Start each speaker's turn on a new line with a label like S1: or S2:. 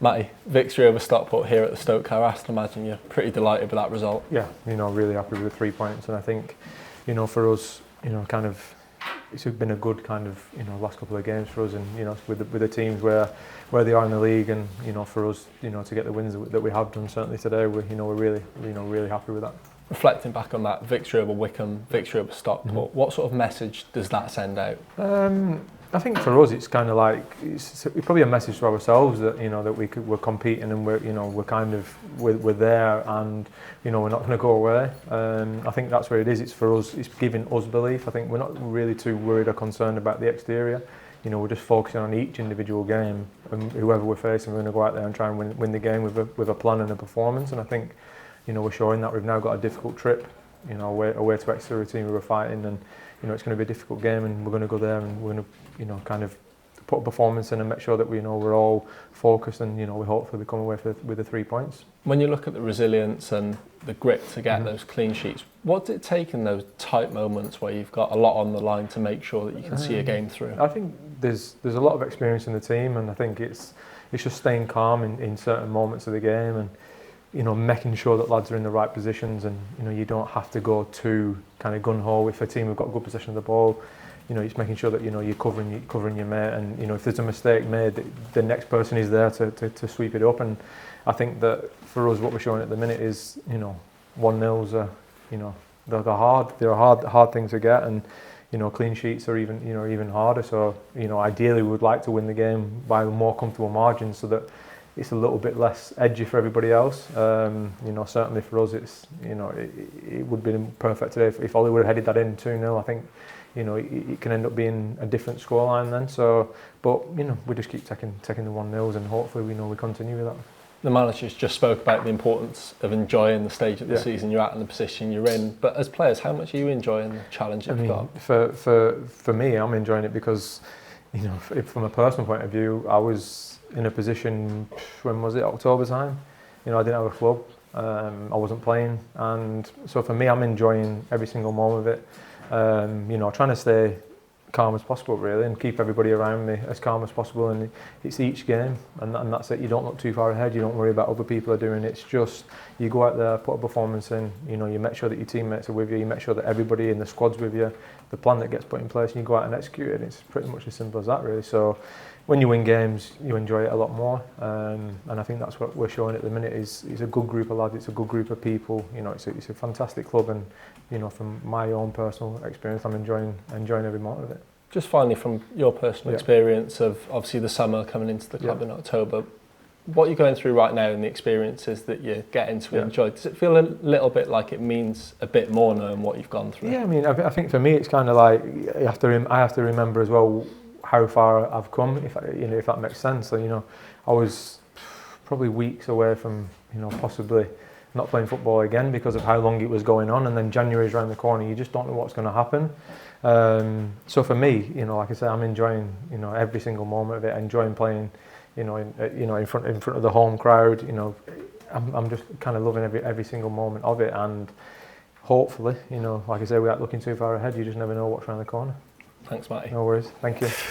S1: Matty, victory over Stockport here at the Stoke Carras. I imagine you're pretty delighted with that result.
S2: Yeah, really happy with the 3 points, and I think, for us, kind of, it's been a good kind of, last couple of games for us, and with the teams where they are in the league, and for us, to get the wins that we have done certainly today, we're really happy with that.
S1: Reflecting back on that victory over Wycombe, victory over Stockport, what sort of message does that send out?
S2: I think for us, it's kind of like it's probably a message to ourselves that that we're competing, and we're there, and we're not going to go away. I think that's where it is. It's for us. It's giving us belief. I think we're not really too worried or concerned about the exterior. We're just focusing on each individual game, and whoever we're facing, we're going to go out there and try and win the game with a plan and a performance. And I think we're showing that. We've now got a difficult trip, away to Wrexham, a team we were fighting, and it's going to be a difficult game, and we're going to go there and we're going to kind of put a performance in and make sure that we're all focused, and we hopefully come away with the 3 points.
S1: When you look at the resilience and the grit to get those clean sheets, what's it take in those tight moments where you've got a lot on the line to make sure that you can see a game through?
S2: I think there's a lot of experience in the team, and I think it's just staying calm in certain moments of the game, and making sure that lads are in the right positions, and you don't have to go too kind of gun-ho if a team have got good possession of the ball. It's making sure that you're covering your mate, and if there's a mistake made, the next person is there to sweep it up. And I think that for us, what we're showing at the minute is 1-0s are they're a hard thing to get, and clean sheets are even harder. So ideally we would like to win the game by a more comfortable margin, so that it's a little bit less edgy for everybody else. Certainly for us, it's it would have been perfect today if Ollie would have headed that in 2-0. I think it can end up being a different scoreline then. So, but we just keep taking the 1-0s, and hopefully we continue with that.
S1: The manager's just spoke about the importance of enjoying the stage of the season you're at and the position you're in. But as players, how much are you enjoying the challenge you've got?
S2: For me, I'm enjoying it because from a personal point of view, I was in a position, when was it, October time? I didn't have a club, I wasn't playing, and so for me, I'm enjoying every single moment of it. Trying to stay calm as possible really, and keep everybody around me as calm as possible, and it's each game, and that's it. You don't look too far ahead, you don't worry about other people are doing. It's just you go out there, put a performance in, you make sure that your teammates are with you, you make sure that everybody in the squad's with you, the plan that gets put in place, and you go out and execute it. It's pretty much as simple as that really. So when you win games, you enjoy it a lot more, and I think that's what we're showing at the minute. It's a good group of lads, it's a good group of people. It's a fantastic club, and from my own personal experience, I'm enjoying every moment of it.
S1: Just finally, from your personal experience of obviously the summer coming into the club in October, what you're going through right now and the experiences that you're getting to enjoy, does it feel a little bit like it means a bit more knowing what you've gone through?
S2: Yeah, I think for me it's kind of like I have to remember as well how far I've come, if that makes sense. So I was probably weeks away from possibly not playing football again because of how long it was going on, and then January's around the corner. You just don't know what's going to happen. So for me, like I say, I'm enjoying every single moment of it. Enjoying playing, in front of the home crowd. I'm just kind of loving every single moment of it, and hopefully, like I say, without looking too far ahead, you just never know what's around the corner.
S1: Thanks, Matty.
S2: No worries. Thank you.